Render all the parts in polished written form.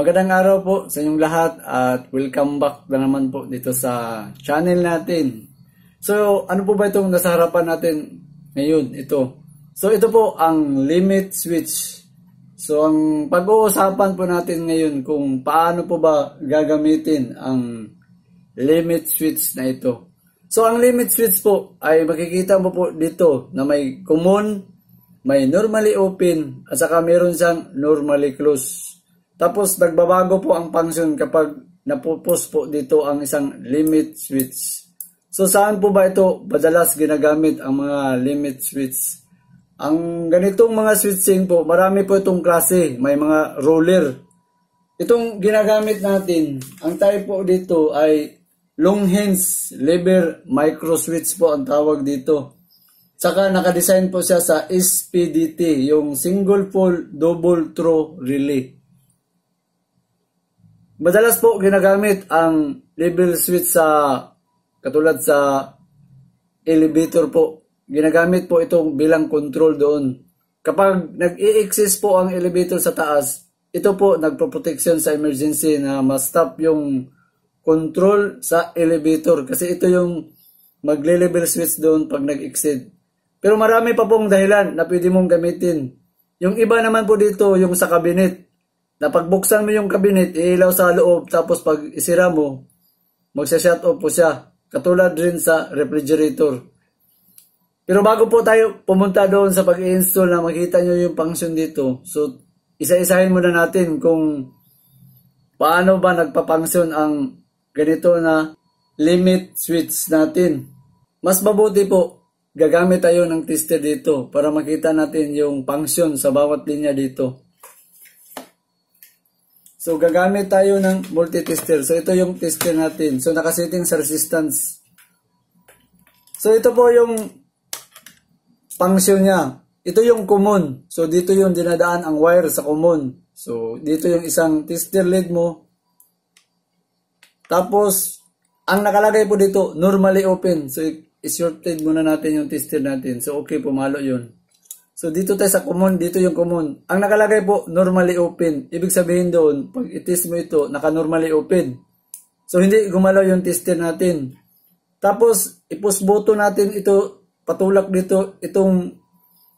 Magandang araw po sa inyong lahat at welcome back na naman po dito sa channel natin. So, ano po ba itong nasa harapan natin ngayon? Ito. So, ito po ang limit switch. So, ang pag-uusapan po natin ngayon kung paano po ba gagamitin ang limit switch na ito. So, ang limit switch po ay makikita mo po dito na may common, may normally open, at saka meron siyang normally close. Tapos, nagbabago po ang function kapag napupus po dito ang isang limit switch. So, saan po ba ito madalas ginagamit ang mga limit switch? Ang ganitong mga switching po, marami po itong klase. May mga roller. Itong ginagamit natin, ang type po dito ay long hands lever micro switch po ang tawag dito. Saka nakadesign po siya sa SPDT, yung single pole double throw relay. Madalas po ginagamit ang level switch sa katulad sa elevator po. Ginagamit po itong bilang control doon. Kapag nag-i-exist po ang elevator sa taas, ito po nagpo-protection sa emergency na ma-stop yung control sa elevator kasi ito yung magle-level switch doon pag nag-exceed. Pero marami pa pong dahilan na pwede mong gamitin. Yung iba naman po dito, yung sa cabinet. Na pagbuksan mo yung cabinet, iilaw sa loob, tapos pag isira mo, magsa-shut off po siya. Katulad rin sa refrigerator. Pero bago po tayo pumunta doon sa pag-i-install na makita nyo yung function dito, so isa-isahin muna natin kung paano ba nagpa-function ang ganito na limit switch natin. Mas mabuti po, gagamit tayo ng tester dito para makita natin yung function sa bawat linya dito. So, gagamit tayo ng multi-tester. So, ito yung tester natin. So, nakasetting sa resistance. So, ito po yung function niya. Ito yung common. So, dito yung dinadaan ang wire sa common. So, dito yung isang tester lead mo. Tapos, ang nakalagay po dito, normally open. So, i-shorted muna natin yung tester natin. So, okay, pumalo yun. So, dito tayo sa common, dito yung common. Ang nakalagay po, normally open. Ibig sabihin doon, pag i-test mo ito, naka-normally open. So, hindi gumalaw yung tester natin. Tapos, i-push button natin ito, patulak dito, itong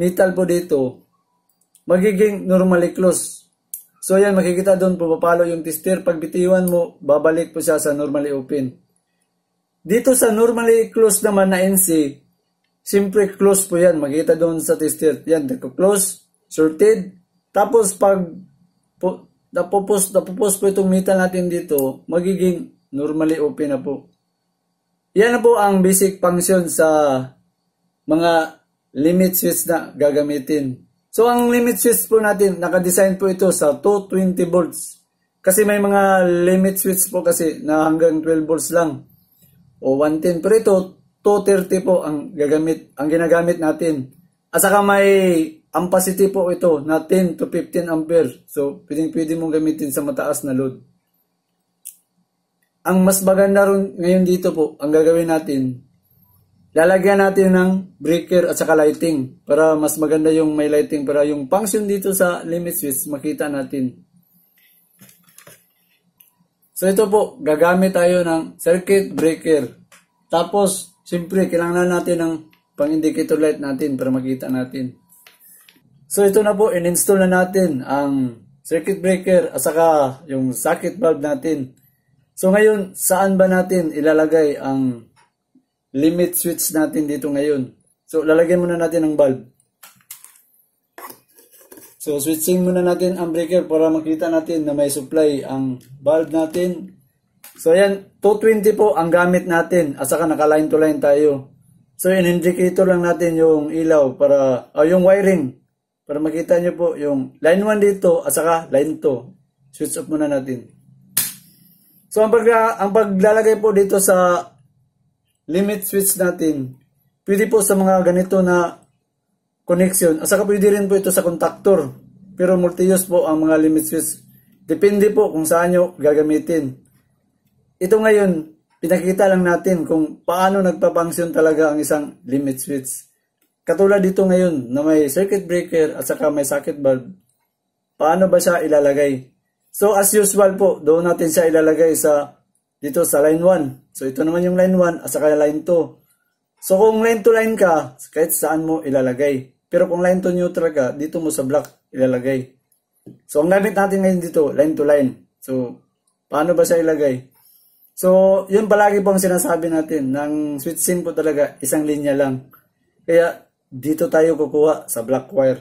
metal po dito, magiging normally close. So, yan, makikita doon, pumapalo yung tester. Pag bitiwan mo, babalik po siya sa normally open. Dito sa normally close naman na NC, siyempre close po yan. Makita doon sa tester. Yan, close, shorted. Tapos pag napupus po itong metal natin dito, magiging normally open na po. Yan na po ang basic function sa mga limit switch na gagamitin. So, ang limit switch po natin, nakadesign po ito sa 220 volts. Kasi may mga limit switch po kasi na hanggang 12 volts lang. O 110. Pero ito, 230 po ang ginagamit natin. At saka may ampacity po ito na 10 to 15 ampere. So, pwede mong gamitin sa mataas na load. Ang mas maganda rin ngayon dito po, ang gagawin natin, lalagyan natin ng breaker at saka lighting para mas maganda yung may lighting para yung function dito sa limit switch makita natin. So, ito po, gagamit tayo ng circuit breaker. Tapos, siyempre, kailangan natin ng pang-indicator light natin para makita natin. So, ito na po, in-install na natin ang circuit breaker at saka yung socket bulb natin. So, ngayon, saan ba natin ilalagay ang limit switch natin dito ngayon? So, lalagyan muna natin ng bulb. So, switching muna natin ang breaker para makita natin na may supply ang bulb natin. So, ayan, 220 po ang gamit natin at saka naka-line to line tayo. So, in-indicator lang natin yung ilaw para, yung wiring para makita nyo po yung line 1 dito at saka line 2. Switch off muna natin. So, ang paglalagay po dito sa limit switch natin, pwede po sa mga ganito na connection at saka pwede rin po ito sa contactor. Pero multi-use po ang mga limit switch. Depende po kung saan nyo gagamitin. Ito ngayon, pinakita lang natin kung paano nagpa-function talaga ang isang limit switch. Katulad dito ngayon na may circuit breaker at saka may socket bulb. Paano ba siya ilalagay? So as usual po, doon natin siya ilalagay sa dito sa line 1. So ito naman yung line 1 at saka line 2. So kung line to line ka, kahit saan mo ilalagay. Pero kung line to neutral ka, dito mo sa block ilalagay. So ang gamit natin ngayon dito, line to line. So paano ba siya ilagay? So yun palagi po ang sinasabi natin, ng switching po talaga, isang linya lang. Kaya dito tayo kukuha sa black wire.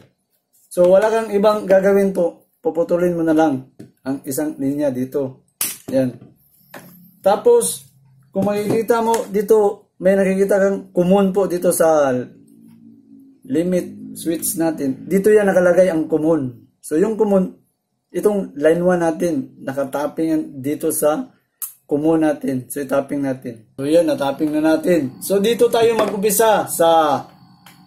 So wala kang ibang gagawin po, puputulin mo na lang ang isang linya dito. Yan. Tapos kung makikita mo dito, may nakikita kang common po dito sa limit switch natin. Dito yan nakalagay ang common. So yung common, itong line 1 natin, nakatapping yan dito sa common natin. So itapping natin. So yan, natapping na natin. So dito tayo mag-umpisa sa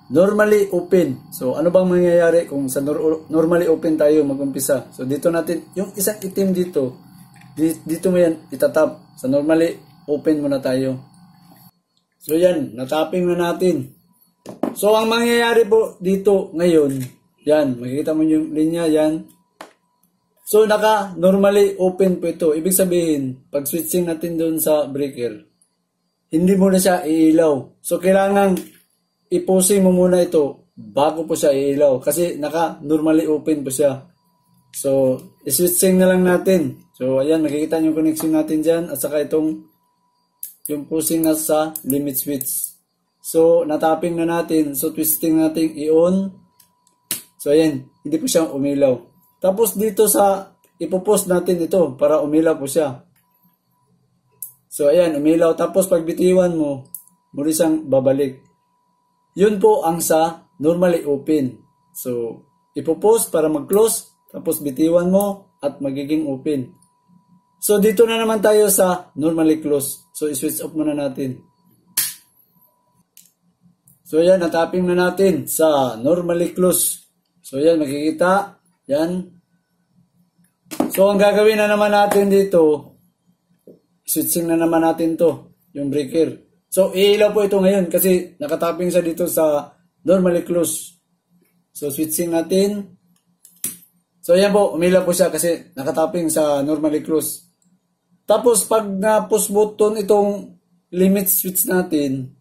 normally open. So ano bang mangyayari kung sa normally open tayo mag-umpisa? So dito natin, yung isang itim dito, dito mo yan itatap. Sa normally open muna tayo. So yan, natapping na natin. So ang mangyayari po dito ngayon, yan, makikita mo yung linya yan. So naka normally open po ito. Ibig sabihin, pag switching natin doon sa breaker, hindi mo na siya iilaw. So kailangan i-posing mo muna ito bago po siya iilaw. Kasi naka normally open po siya. So i-switching na lang natin. So ayan, makikita nyo yung connection natin dyan. At saka itong yung posing na sa limit switch. So natapping na natin. So twisting natin i-on. So ayan, hindi po siya umilaw. Tapos dito sa ipopost natin ito para umilaw po siya. So ayan, umilaw. Tapos pag bitiwan mo, muli siyang babalik. Yun po ang sa normally open. So ipopost para mag-close. Tapos bitiwan mo at magiging open. So dito na naman tayo sa normally close. So i-switch off muna natin. So ayan, natapping na natin sa normally close. So ayan, makikita. Yan. So ang gagawin na naman natin dito, switching na naman natin to, yung breaker. So iilaw po ito ngayon kasi nakatapping siya dito sa normally close. So switching natin. So ayan po, umilaw po siya kasi nakatapping sa normally close. Tapos pag na-push button itong limit switch natin,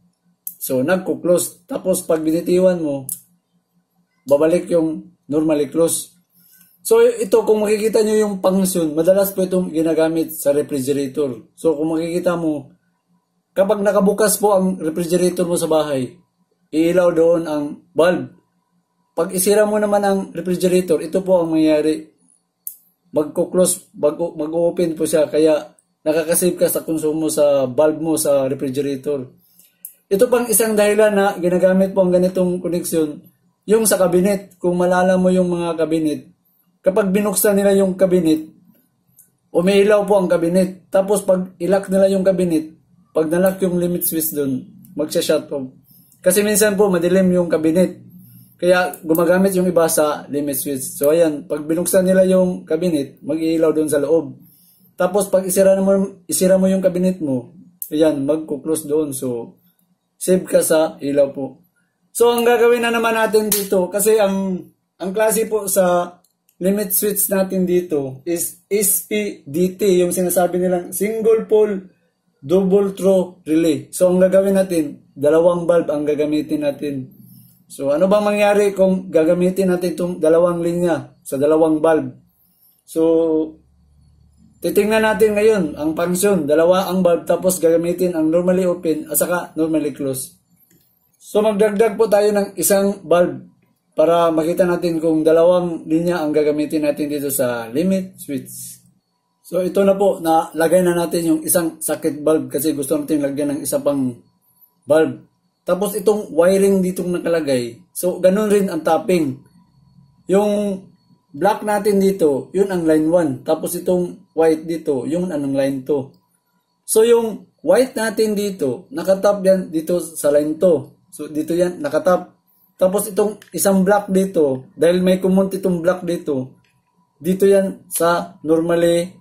so nagko-close. Tapos pag binitiwan mo, babalik yung normally close. So ito, kung makikita nyo yung function, madalas po itong ginagamit sa refrigerator. So kung makikita mo, kapag nakabukas po ang refrigerator mo sa bahay, iilaw doon ang bulb. Pag isira mo naman ang refrigerator, ito po ang mangyayari. Magko-close, mag-open po siya, kaya nakakasave ka sa konsumo sa bulb mo sa refrigerator. Ito pang isang dahilan na ginagamit po ang ganitong connection, yung sa cabinet. Kung malala mo yung mga cabinet, kapag binuksan nila yung cabinet, umiilaw po ang cabinet. Tapos pag ilock nila yung cabinet, pag nalock yung limit switch doon, magsha-shut off. Kasi minsan po madilim yung cabinet. Kaya gumagamit yung iba sa limit switch. So ayan, pag binuksan nila yung cabinet, mag-iilaw doon sa loob. Tapos pag isira mo yung cabinet mo, ayan, magko-close doon. So save ka sa ilaw po. So ang gagawin na naman natin dito, kasi ang klase po sa limit switch natin dito is SPDT, yung sinasabi nilang single pole double throw relay. So ang gagawin natin, dalawang bulb ang gagamitin natin. So ano bang mangyari kung gagamitin natin itong dalawang linya sa dalawang bulb? So titingnan natin ngayon ang function, dalawa ang bulb, tapos gagamitin ang normally open at saka normally close. So magdagdag po tayo ng isang bulb para makita natin kung dalawang linya ang gagamitin natin dito sa limit switch. So ito na po, nalagay na natin yung isang socket bulb kasi gusto natin lagyan ng isa pang bulb. Tapos itong wiring ditong nakalagay, so ganun rin ang tapping. Yung black natin dito, yun ang line 1. Tapos itong white dito, yun ang line 2. So yung white natin dito, nakatap yan dito sa line 2. So dito yan, nakatap. Tapos itong isang black dito, dahil may common itong black dito, dito yan sa normally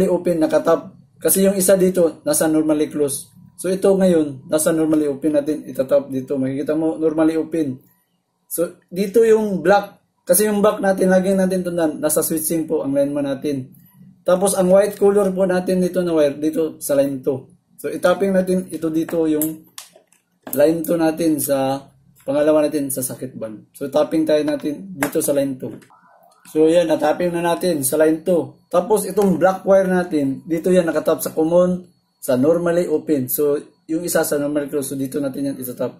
open, nakatap. Kasi yung isa dito, nasa normally close. So ito ngayon, nasa normally open natin, itatap dito. Makikita mo, normally open. So dito yung black, Kasi yung back natin, laging natin tandaan, nasa switching po ang line man natin. Tapos ang white color po natin dito na wire, dito sa line 2. So itapping natin ito dito yung line 2 natin sa pangalawa natin sa sakit band. So tapping tayo natin dito sa line 2. So yan, natapping na natin sa line 2. Tapos itong black wire natin, dito yan nakatap sa common, sa normally open. So yung isa sa normally close, so dito natin yan itatap.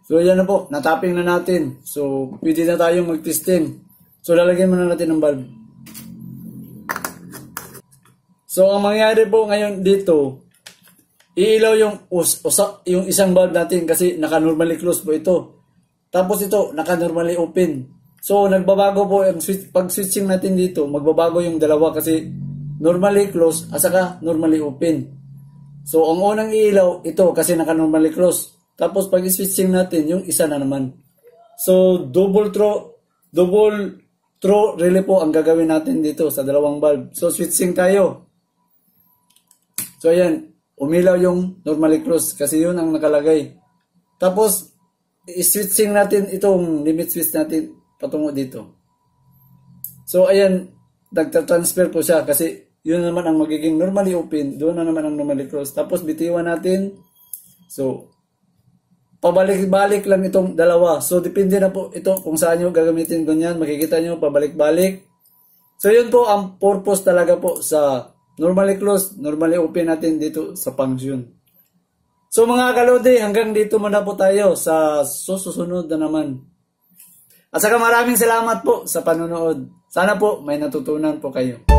So yan na po, natapping na natin. So pwede na tayong mag-testing. So lalagyan muna natin ng bulb. So ang mangyayari po ngayon dito, iilaw yung isang bulb natin kasi naka-normally close po ito. Tapos ito, naka-normally open. So nagbabago po yung pag switching natin dito, magbabago yung dalawa kasi normally close at saka normally open. So ang unang iilaw ito kasi naka-normally close. Tapos pag switching natin yung isa na naman. So double throw relay po ang gagawin natin dito sa dalawang bulb. So switching tayo. So ayan, umilaw yung normally close kasi yun ang nakalagay. Tapos i-switching natin itong limit switch natin patungo dito. So ayan, nagta-transfer po siya kasi yun naman ang magiging normally open, doon na naman ang normally close. Tapos bitiwan natin. So pabalik-balik lang itong dalawa. So depende na po ito kung saan nyo gagamitin ganyan. Makikita nyo pabalik-balik. So yun po ang purpose talaga po sa normally close, normally open natin dito sa function. So mga kalodi, hanggang dito muna po tayo sa susunod na naman. At saka maraming salamat po sa panonood. Sana po may natutunan po kayo.